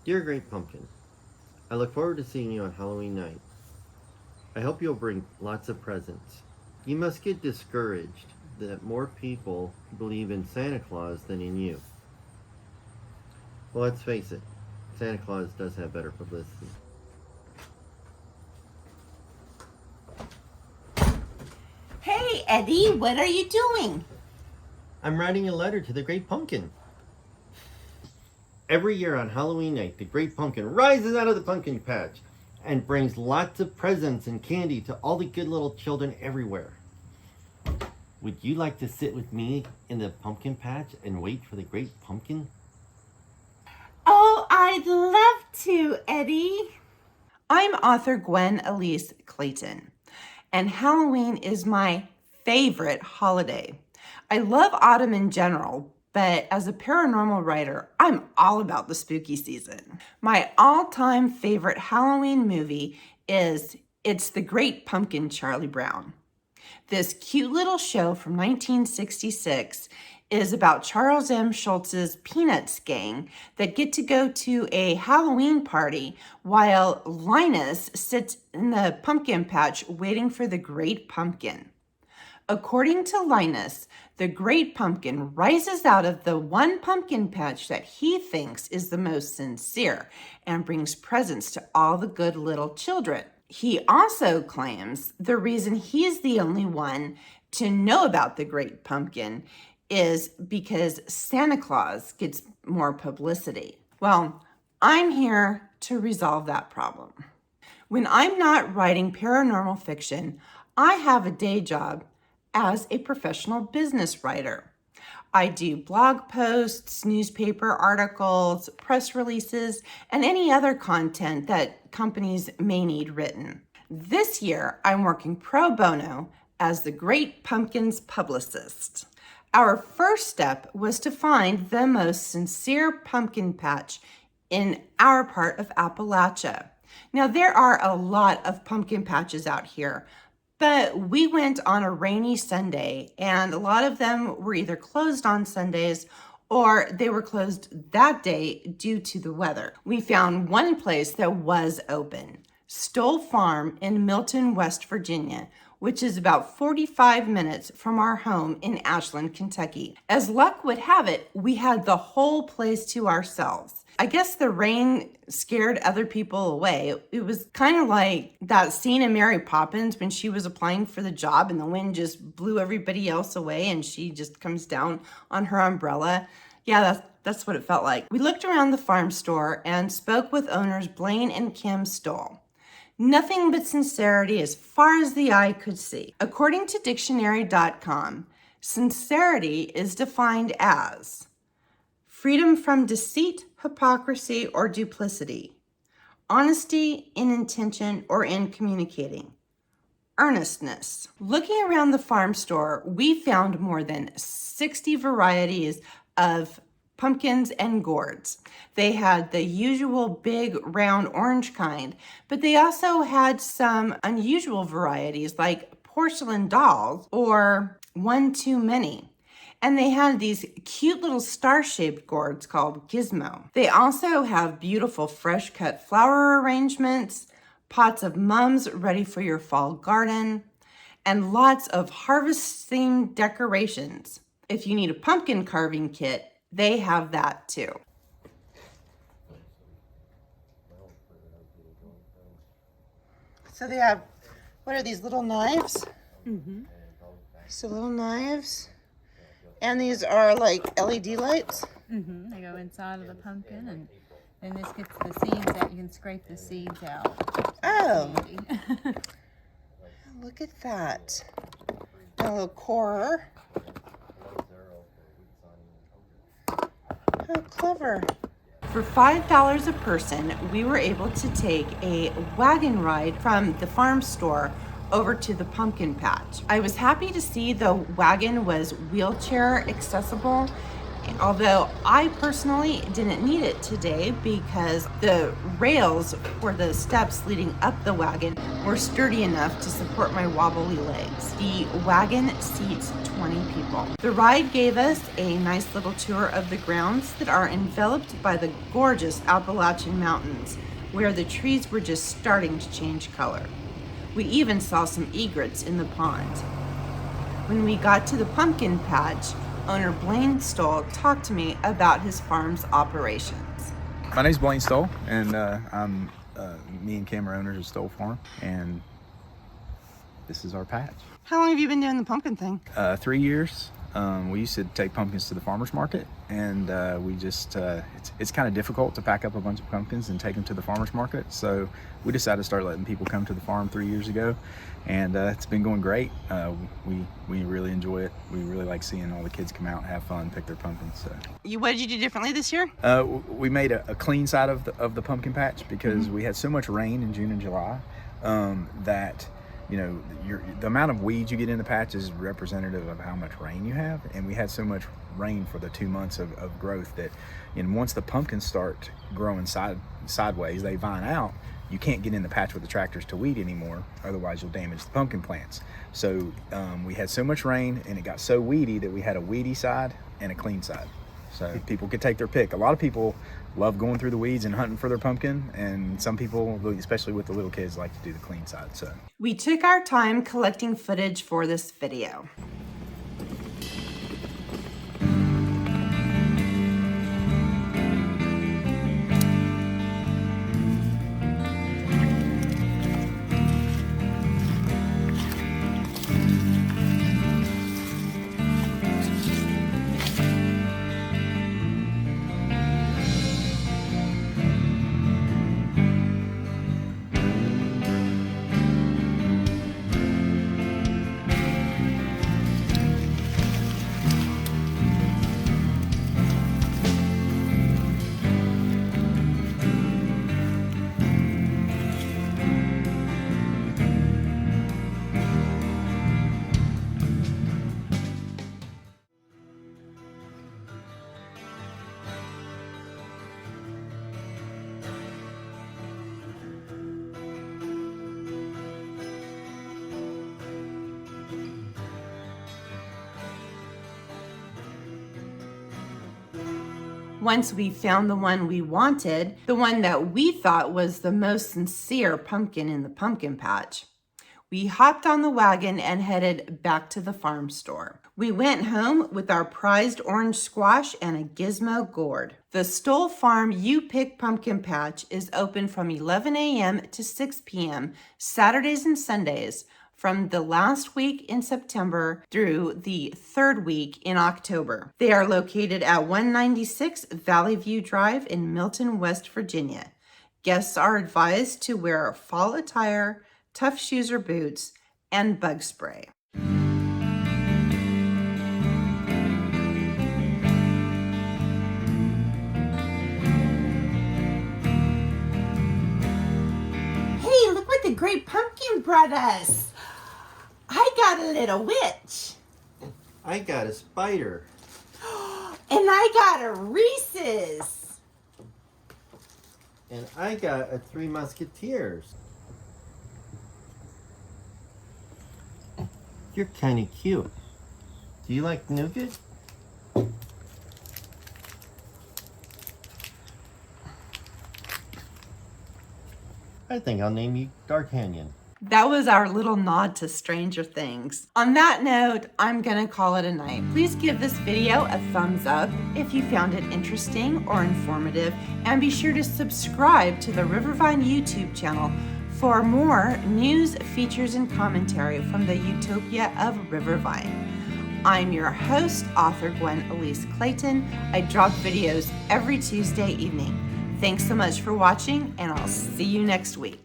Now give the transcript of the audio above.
Dear Great Pumpkin, I look forward to seeing you on Halloween night. I hope you'll bring lots of presents. You must get discouraged that more people believe in Santa Claus than in you. Well, let's face it, Santa Claus does have better publicity. Hey, Eddie, what are you doing? I'm writing a letter to the Great Pumpkin. Every year on Halloween night, the Great Pumpkin rises out of the pumpkin patch and brings lots of presents and candy to all the good little children everywhere. Would you like to sit with me in the pumpkin patch and wait for the Great Pumpkin? Oh, I'd love to, Eddie. I'm author Gwen Alyce Clayton, and Halloween is my favorite holiday. I love autumn in general, but as a paranormal writer, I'm all about the spooky season. My all-time favorite Halloween movie is It's the Great Pumpkin, Charlie Brown. This cute little show from 1966 is about Charles M. Schultz's Peanuts gang that get to go to a Halloween party while Linus sits in the pumpkin patch waiting for the Great Pumpkin. According to Linus, the Great Pumpkin rises out of the one pumpkin patch that he thinks is the most sincere and brings presents to all the good little children. He also claims the reason he's the only one to know about the Great Pumpkin is because Santa Claus gets more publicity. Well, I'm here to resolve that problem. When I'm not writing paranormal fiction, I have a day job as a professional business writer. I do blog posts, newspaper articles, press releases, and any other content that companies may need written. This year, I'm working pro bono as the Great Pumpkin's publicist. Our first step was to find the most sincere pumpkin patch in our part of Appalachia. Now, there are a lot of pumpkin patches out here, but we went on a rainy Sunday, and a lot of them were either closed on Sundays or they were closed that day due to the weather. We found one place that was open, Stoll Farm in Milton, West Virginia, which is about 45 minutes from our home in Ashland, Kentucky. As luck would have it, we had the whole place to ourselves. I guess the rain scared other people away. It was kind of like that scene in Mary Poppins when she was applying for the job and the wind just blew everybody else away and she just comes down on her umbrella. Yeah, that's what it felt like. We looked around the farm store and spoke with owners Blaine and Kim Stoll. Nothing but sincerity as far as the eye could see. According to dictionary.com, sincerity is defined as freedom from deceit, hypocrisy, or duplicity, honesty in intention or in communicating, earnestness. Looking around the farm store, we found more than 60 varieties of pumpkins and gourds. They had the usual big round orange kind, but they also had some unusual varieties like porcelain dolls or one too many. And they had these cute little star-shaped gourds called Gizmo. They also have beautiful fresh cut flower arrangements, pots of mums ready for your fall garden, and lots of harvest-themed decorations. If you need a pumpkin carving kit, they have that too. So they have, what are these, little knives? Mm-hmm. So little knives. And these are like LED lights? Mm-hmm. They go inside of the pumpkin, and then this gets the seeds out. You can scrape the seeds out. Oh. Look at that. A little core. How clever. For $5 a person, we were able to take a wagon ride from the farm store over to the pumpkin patch. I was happy to see the wagon was wheelchair accessible Although I personally didn't need it today because the rails for the steps leading up the wagon were sturdy enough to support my wobbly legs. The wagon seats 20 people. The ride gave us a nice little tour of the grounds that are enveloped by the gorgeous Appalachian Mountains, where the trees were just starting to change color. We even saw some egrets in the pond. When we got to the pumpkin patch, owner Blaine Stoll talked to me about his farm's operations. My name's Blaine Stoll, and I'm me and Kim are owners of Stoll Farm, and this is our patch. How long have you been doing the pumpkin thing? 3 years. We used to take pumpkins to the farmer's market, and we just, it's kind of difficult to pack up a bunch of pumpkins and take them to the farmer's market. So we decided to start letting people come to the farm 3 years ago, and it's been going great. We really enjoy it. We really like seeing all the kids come out and have fun, pick their pumpkins. So. What did you do differently this year? We made a clean side of the pumpkin patch because we had so much rain in June and July that, you know, the amount of weeds you get in the patch is representative of how much rain you have, and we had so much rain for the 2 months of growth that, you know, once the pumpkins start growing sideways, they vine out, you can't get in the patch with the tractors to weed anymore, otherwise you'll damage the pumpkin plants. So we had so much rain and it got so weedy that we had a weedy side and a clean side, so people could take their pick. A lot of people love going through the weeds and hunting for their pumpkin, and some people, especially with the little kids, like to do the clean side. So we took our time collecting footage for this video. Once we found the one we wanted, the one that we thought was the most sincere pumpkin in the pumpkin patch, we hopped on the wagon and headed back to the farm store. We went home with our prized orange squash and a gizmo gourd. The Stoll Farm You Pick Pumpkin Patch is open from 11 a.m. to 6 p.m. Saturdays and Sundays from the last week in September through the third week in October. They are located at 196 Valley View Drive in Milton, West Virginia. Guests are advised to wear fall attire, tough shoes or boots, and bug spray. Hey, look what the great pumpkin brought us. I got a little witch. I got a spider. And I got a Reese's. And I got a Three Musketeers. You're kind of cute. Do you like nougat? I think I'll name you D'Artagnan. That was our little nod to Stranger Things. On that note, I'm gonna call it a night. Please give this video a thumbs up if you found it interesting or informative, and be sure to subscribe to the Rivervine YouTube channel for more news, features, and commentary from the Utopia of Rivervine. I'm your host, author Gwen Alyce Clayton. I drop videos every Tuesday evening. Thanks so much for watching, and I'll see you next week.